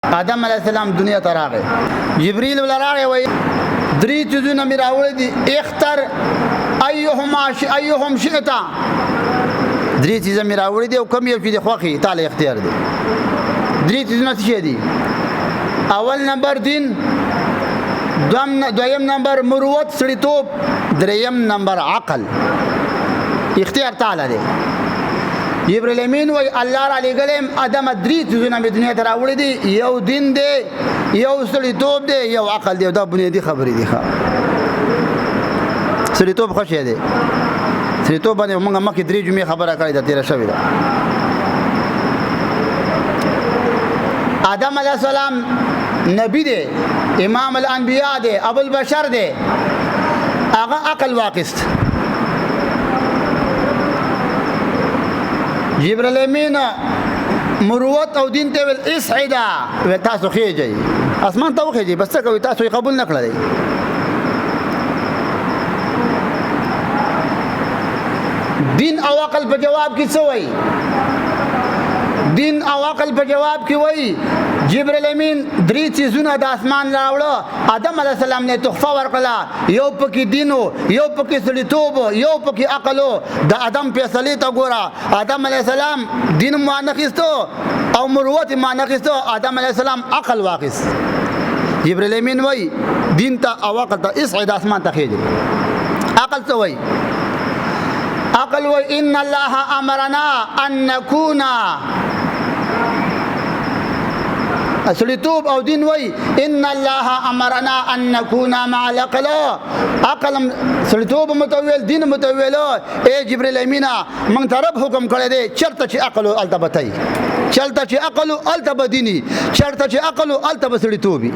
آدم علیه السلام دنیا ته راغی. جبرئیل ولراغی وای درې چیزونه مې راوړي دي اختر ایهم شئت. درې چیزه مې راوړي دي او کوم یو چې د خوښي تعالی اختیار دی. درې چیزونه څه دي؟ اول نمبر دین، دویم نمبر مروت سړیتوب، دریم نمبر عقل. اختیار تعالی دی. جبرئیل امین وای الله را لګلم ادم درې چیزونه مې دنیا ته راوړي دي، یو دین دی، یو سړیتوب دی، یو عقل دی. دا بنیادی خبرې دي. سړیتوب ښه شی دی. سړیتوب باندې موږ مخکې درې جمعې خبره کړې ده، تېره شوې ده. آدم علیه السلام نبی دی، امام الانبیاء دی، ابو البشر دی. هغه عقل واقست. جبرئیل امین مروت او دین ته ویل اسعدا، و تاسو خېږئ اسمان ته وخېږئ، بس څه کوي؟ تاسو یې قبول نه کړی. دین او عقل په جواب کې څه وایي؟ دین او عقل په جواب کې وایي جبرئیل امین درې چیزونه د اسمان راوړه، آدم علیه السلام نه تحفه ورکړه. یو پکې دین و، یو پکې سړیتوب و، یو پکې عقل و. د آدم فیصلې ته ګوره، آدم علیه السلام دین مانخیستو او مروت مانخیستو، آدم علیه السلام عقل واخیست. جبرئیل امین وایي دین ته او عقل ته اسعد اسمان ته خېږي. عقل څه وایي؟ عقل وایي ان الله امرنا ان نكون. سړیتوب او دین وای ان الله امرنا ان نكون مع العقل. عقل سړیتوب متویل، دین متویل. اے جبرئیل امین موږ ته رب حکم کړی دی چرته چې عقل الته بتای، چلته چې عقل الته بدینی، چرته چې عقل الته بسړیتوبي.